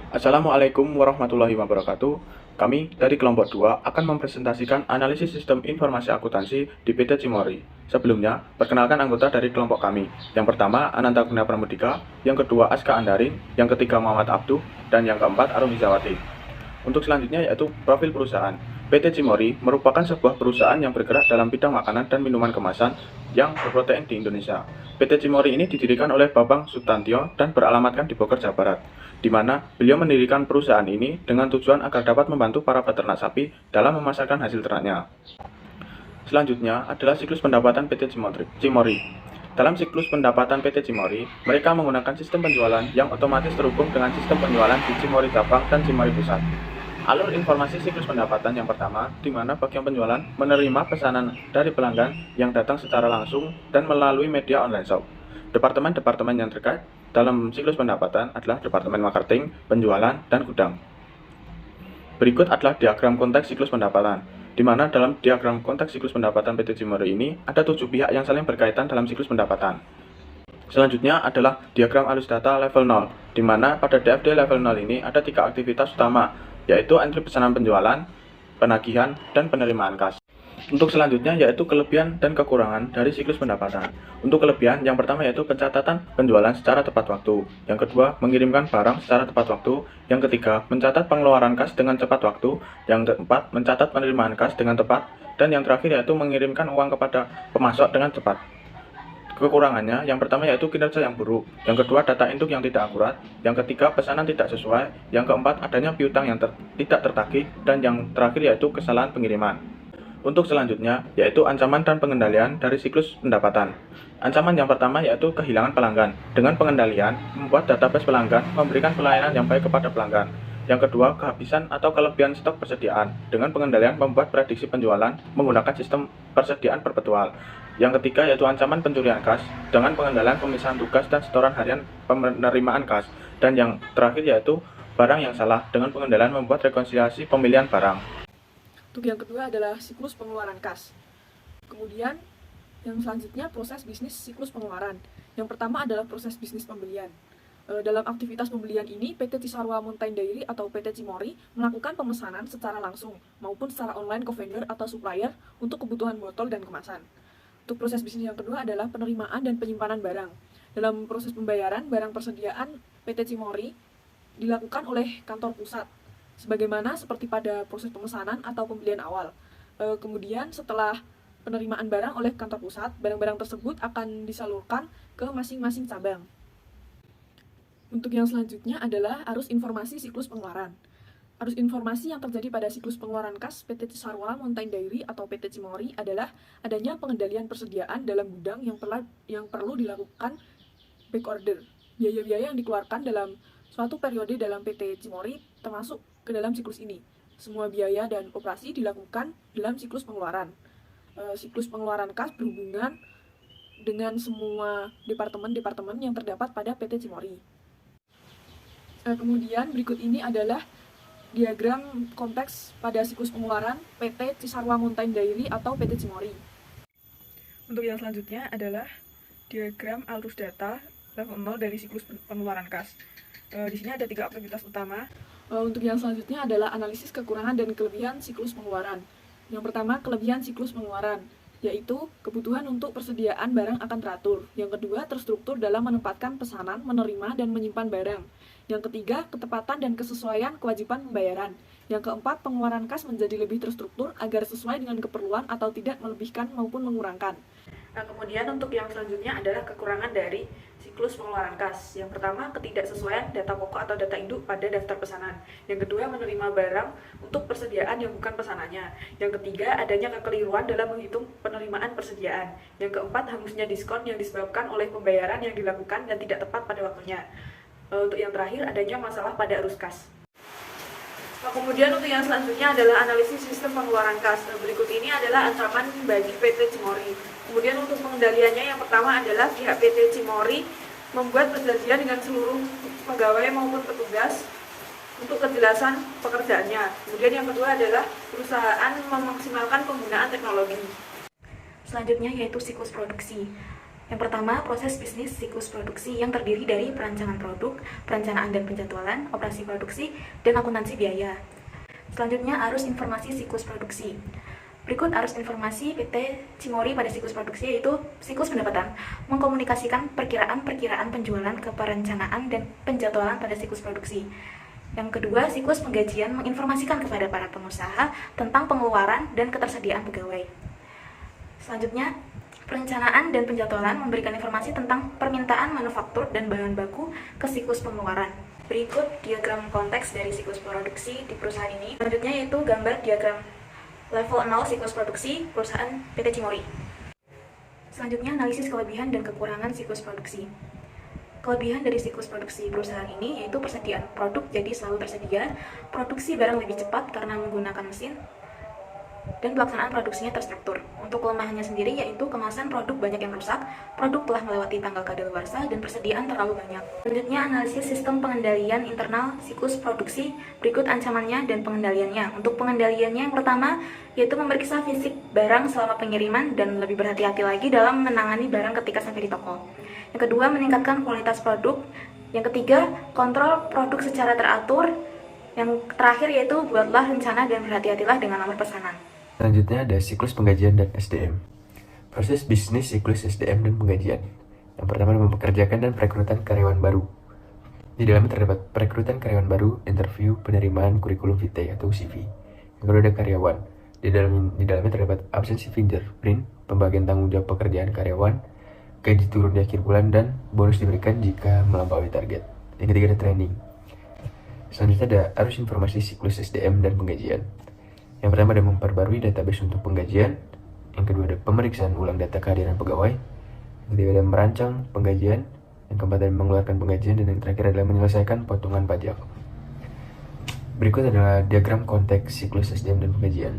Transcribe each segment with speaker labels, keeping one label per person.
Speaker 1: Assalamualaikum warahmatullahi wabarakatuh. Kami dari kelompok 2 akan mempresentasikan analisis sistem informasi akuntansi di PT Cimory. Sebelumnya, perkenalkan anggota dari kelompok kami. Yang pertama, Ananta Guna Pramudika, yang kedua, Aska Andarin, yang ketiga, Muhammad Abduh, dan yang keempat, Arumi Zawati. Untuk selanjutnya yaitu profil perusahaan. PT Cimory merupakan sebuah perusahaan yang bergerak dalam bidang makanan dan minuman kemasan yang berprotein di Indonesia. PT Cimory ini didirikan oleh Babang Subtantio dan beralamatkan di Bogor, Jawa Barat, di mana beliau mendirikan perusahaan ini dengan tujuan agar dapat membantu para peternak sapi dalam memasarkan hasil ternaknya. Selanjutnya adalah siklus pendapatan PT Cimory. Dalam siklus pendapatan PT Cimory, mereka menggunakan sistem penjualan yang otomatis terhubung dengan sistem penjualan di Cimory Cabang dan Cimory Pusat. Alur informasi siklus pendapatan yang pertama, di mana bagian penjualan menerima pesanan dari pelanggan yang datang secara langsung dan melalui media online shop. Departemen-departemen yang terkait dalam siklus pendapatan adalah Departemen Marketing, Penjualan, dan Gudang. Berikut adalah diagram konteks siklus pendapatan, di mana dalam diagram konteks siklus pendapatan PT Cimory ini ada 7 pihak yang saling berkaitan dalam siklus pendapatan. Selanjutnya adalah diagram alus data level 0, di mana pada DFD level 0 ini ada 3 aktivitas utama, yaitu entry pesanan penjualan, penagihan, dan penerimaan kas. Untuk selanjutnya yaitu kelebihan dan kekurangan dari siklus pendapatan. Untuk kelebihan, yang pertama yaitu pencatatan penjualan secara tepat waktu. Yang kedua, mengirimkan barang secara tepat waktu. Yang ketiga, mencatat pengeluaran kas dengan cepat waktu. Yang keempat, mencatat penerimaan kas dengan tepat. Dan yang terakhir yaitu mengirimkan uang kepada pemasok dengan cepat. Kekurangannya, yang pertama yaitu kinerja yang buruk, yang kedua data induk yang tidak akurat, yang ketiga pesanan tidak sesuai, yang keempat adanya piutang yang tidak tertagih, dan yang terakhir yaitu kesalahan pengiriman. Untuk selanjutnya yaitu ancaman dan pengendalian dari siklus pendapatan. Ancaman yang pertama yaitu kehilangan pelanggan. Dengan pengendalian, membuat database pelanggan, memberikan pelayanan yang baik kepada pelanggan. Yang kedua, kehabisan atau kelebihan stok persediaan. Dengan pengendalian, membuat prediksi penjualan menggunakan sistem persediaan perpetual. Yang ketiga yaitu ancaman pencurian kas dengan pengendalian pemisahan tugas dan setoran harian penerimaan kas. Dan yang terakhir yaitu barang yang salah dengan pengendalian membuat rekonsiliasi pemilihan barang.
Speaker 2: Untuk yang kedua adalah siklus pengeluaran kas. Kemudian yang selanjutnya proses bisnis siklus pengeluaran. Yang pertama adalah proses bisnis pembelian. Dalam aktivitas pembelian ini, PT Cisarua Mountain Dairy atau PT Cimory melakukan pemesanan secara langsung maupun secara online ke vendor atau supplier untuk kebutuhan botol dan kemasan. Untuk proses bisnis yang kedua adalah penerimaan dan penyimpanan barang. Dalam proses pembayaran, barang persediaan PT Cimory dilakukan oleh kantor pusat, sebagaimana seperti pada proses pemesanan atau pembelian awal. Kemudian setelah penerimaan barang oleh kantor pusat, barang-barang tersebut akan disalurkan ke masing-masing cabang. Untuk yang selanjutnya adalah arus informasi siklus pengeluaran. Arus informasi yang terjadi pada siklus pengeluaran kas PT Cisarua Mountain Dairy atau PT Cimory adalah adanya pengendalian persediaan dalam gudang yang perlu dilakukan back order. Biaya-biaya yang dikeluarkan dalam suatu periode dalam PT Cimory termasuk ke dalam siklus ini. Semua biaya dan operasi dilakukan dalam siklus pengeluaran. Siklus pengeluaran kas berhubungan dengan semua departemen-departemen yang terdapat pada PT Cimory. Kemudian berikut ini adalah diagram konteks pada siklus pengeluaran PT Cisarua Mountain Dairy atau PT Cimory. Untuk yang selanjutnya adalah diagram arus data level 0 dari siklus pengeluaran kas. Di sini ada 3 aktivitas utama. Untuk yang selanjutnya adalah analisis kekurangan dan kelebihan siklus pengeluaran. Yang pertama, kelebihan siklus pengeluaran, yaitu kebutuhan untuk persediaan barang akan teratur. Yang kedua, terstruktur dalam menempatkan pesanan, menerima, dan menyimpan barang. Yang ketiga, ketepatan dan kesesuaian kewajiban pembayaran. Yang keempat, pengeluaran kas menjadi lebih terstruktur agar sesuai dengan keperluan atau tidak melebihkan maupun mengurangkan. Nah, kemudian untuk yang selanjutnya adalah kekurangan dari siklus pengeluaran kas. Yang pertama, ketidaksesuaian data pokok atau data induk pada daftar pesanan. Yang kedua, menerima barang untuk persediaan yang bukan pesanannya. Yang ketiga, adanya kekeliruan dalam menghitung penerimaan persediaan. Yang keempat, hangusnya diskon yang disebabkan oleh pembayaran yang dilakukan dan tidak tepat pada waktunya. Untuk yang terakhir, adanya masalah pada arus kas. Nah, kemudian untuk yang selanjutnya adalah analisis sistem pengeluaran kas. Berikut ini adalah ancaman bagi PT Cimory. Kemudian untuk pengendaliannya, yang pertama adalah pihak PT Cimory membuat perjanjian dengan seluruh pegawai maupun petugas untuk kejelasan pekerjaannya. Kemudian yang kedua adalah perusahaan memaksimalkan penggunaan teknologi. Selanjutnya yaitu siklus produksi.
Speaker 3: Yang pertama, proses bisnis siklus produksi yang terdiri dari perancangan produk, perencanaan dan penjadwalan, operasi produksi, dan akuntansi biaya. Selanjutnya, arus informasi siklus produksi. Berikut arus informasi PT Cimory pada siklus produksi, yaitu siklus pendapatan, mengkomunikasikan perkiraan-perkiraan penjualan ke perencanaan dan penjadwalan pada siklus produksi. Yang kedua, siklus penggajian menginformasikan kepada para pengusaha tentang pengeluaran dan ketersediaan pegawai. Selanjutnya, perencanaan dan penjadwalan memberikan informasi tentang permintaan manufaktur dan bahan baku ke siklus pengeluaran. Berikut diagram konteks dari siklus produksi di perusahaan ini. Selanjutnya yaitu gambar diagram level 0 siklus produksi perusahaan PT Cimory. Selanjutnya, analisis kelebihan dan kekurangan siklus produksi. Kelebihan dari siklus produksi perusahaan ini yaitu persediaan produk jadi selalu tersedia, produksi barang lebih cepat karena menggunakan mesin, dan pelaksanaan produksinya terstruktur. Untuk kelemahannya sendiri yaitu kemasan produk banyak yang rusak, produk telah melewati tanggal kadaluarsa, dan persediaan terlalu banyak. Selanjutnya, analisis sistem pengendalian internal siklus produksi. Berikut ancamannya dan pengendaliannya. Untuk pengendaliannya, yang pertama yaitu memeriksa fisik barang selama pengiriman dan lebih berhati-hati lagi dalam menangani barang ketika sampai di toko. Yang kedua, meningkatkan kualitas produk. Yang ketiga, kontrol produk secara teratur. Yang terakhir yaitu buatlah rencana dan berhati-hatilah dengan nomor pesanan.
Speaker 4: Selanjutnya ada siklus penggajian dan SDM. Proses bisnis siklus SDM dan penggajian. Yang pertama, mempekerjakan dan perekrutan karyawan baru. Di dalamnya terdapat perekrutan karyawan baru, interview, penerimaan, kurikulum vitae atau CV. Yang kedua ada karyawan. Di dalamnya terdapat absensi fingerprint, pembagian tanggung jawab pekerjaan karyawan, gaji turun di akhir bulan, dan bonus diberikan jika melampaui target. Yang ketiga ada training. Selanjutnya ada arus informasi siklus SDM dan penggajian. Yang pertama ada memperbarui database untuk penggajian. Yang kedua ada pemeriksaan ulang data kehadiran pegawai. Yang ketiga ada merancang penggajian. Yang keempat ada mengeluarkan penggajian. Dan yang terakhir adalah menyelesaikan potongan pajak. Berikut adalah diagram konteks siklus SDM dan penggajian.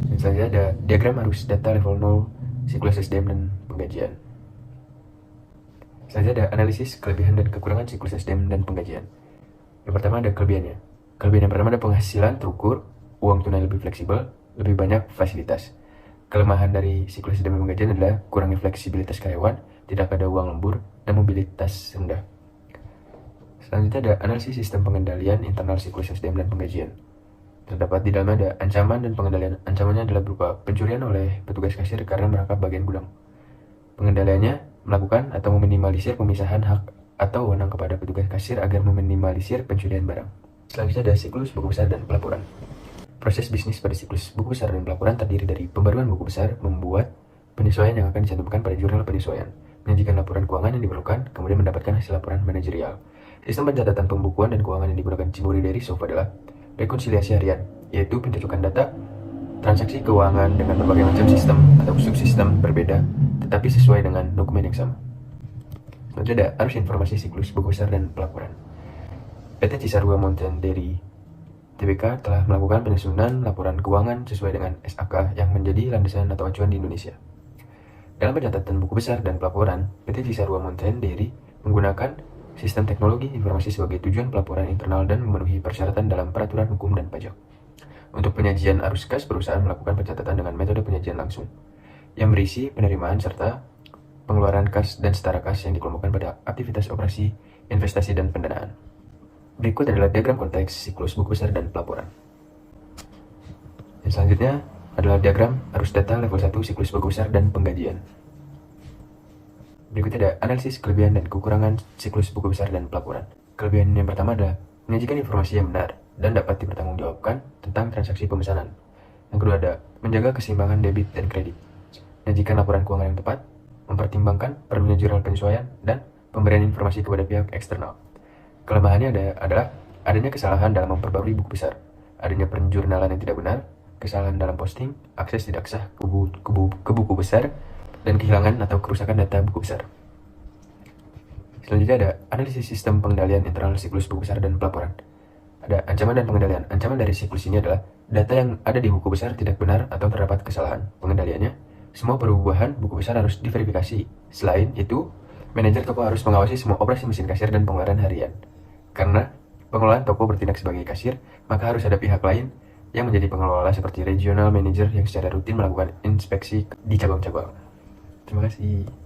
Speaker 4: Dan selanjutnya ada diagram arus data level 0 siklus SDM dan penggajian. Selanjutnya ada analisis kelebihan dan kekurangan siklus SDM dan penggajian. Yang pertama ada kelebihannya. Kelebihan yang pertama ada penghasilan terukur, uang tunai lebih fleksibel, lebih banyak fasilitas. Kelemahan dari siklus SDM dan penggajian adalah kurangnya fleksibilitas karyawan, tidak ada uang lembur, dan mobilitas rendah. Selanjutnya ada analisis sistem pengendalian internal siklus SDM dan penggajian. Terdapat di dalamnya ada ancaman dan pengendalian. Ancamannya adalah berupa pencurian oleh petugas kasir karena merangkap bagian gudang. Pengendaliannya melakukan atau meminimalisir pemisahan hak atau wewenang kepada petugas kasir agar meminimalisir pencurian barang. Selanjutnya ada siklus buku besar dan pelaporan. Proses bisnis pada siklus buku besar dan pelaporan terdiri dari pembaruan buku besar, membuat penyesuaian yang akan dicantumkan pada jurnal penyesuaian, menyajikan laporan keuangan yang diperlukan, kemudian mendapatkan hasil laporan manajerial. Sistem pencatatan pembukuan dan keuangan yang digunakan Cimory Dairy Soft adalah rekonsiliasi harian, yaitu pencocokan data transaksi keuangan dengan berbagai macam sistem atau subsistem berbeda, tetapi sesuai dengan dokumen yang sama. Selanjutnya ada arus informasi siklus buku besar dan pelaporan. PT Cisarua Mountain Dairy Tbk telah melakukan penyusunan laporan keuangan sesuai dengan SAK yang menjadi landasan atau acuan di Indonesia. Dalam pencatatan buku besar dan pelaporan, PT Cisarua Mountain Dairy menggunakan sistem teknologi informasi sebagai tujuan pelaporan internal dan memenuhi persyaratan dalam peraturan hukum dan pajak. Untuk penyajian arus kas, perusahaan melakukan pencatatan dengan metode penyajian langsung, yang berisi penerimaan serta pengeluaran kas dan setara kas yang dikelompokkan pada aktivitas operasi, investasi, dan pendanaan. Berikut adalah diagram konteks siklus buku besar dan pelaporan. Yang selanjutnya adalah diagram arus data level 1 siklus buku besar dan penggajian. Berikut ada analisis kelebihan dan kekurangan siklus buku besar dan pelaporan. Kelebihan yang pertama adalah menyajikan informasi yang benar dan dapat dipertanggungjawabkan tentang transaksi pemesanan. Yang kedua ada menjaga keseimbangan debit dan kredit, menyajikan laporan keuangan yang tepat, mempertimbangkan perlunya jurnal penyesuaian, dan pemberian informasi kepada pihak eksternal. Kelemahannya adalah adanya kesalahan dalam memperbarui buku besar, adanya penjurnalan yang tidak benar, kesalahan dalam posting, akses tidak sah ke buku besar, dan kehilangan atau kerusakan data buku besar. Selanjutnya ada analisis sistem pengendalian internal siklus buku besar dan pelaporan. Ada ancaman dan pengendalian. Ancaman dari siklus ini adalah data yang ada di buku besar tidak benar atau terdapat kesalahan. Pengendaliannya, semua perubahan buku besar harus diverifikasi. Selain itu, manajer toko harus mengawasi semua operasi mesin kasir dan pengeluaran harian. Karena pengelolaan toko bertindak sebagai kasir, maka harus ada pihak lain yang menjadi pengelola seperti regional manager yang secara rutin melakukan inspeksi di cabang-cabang. Terima kasih.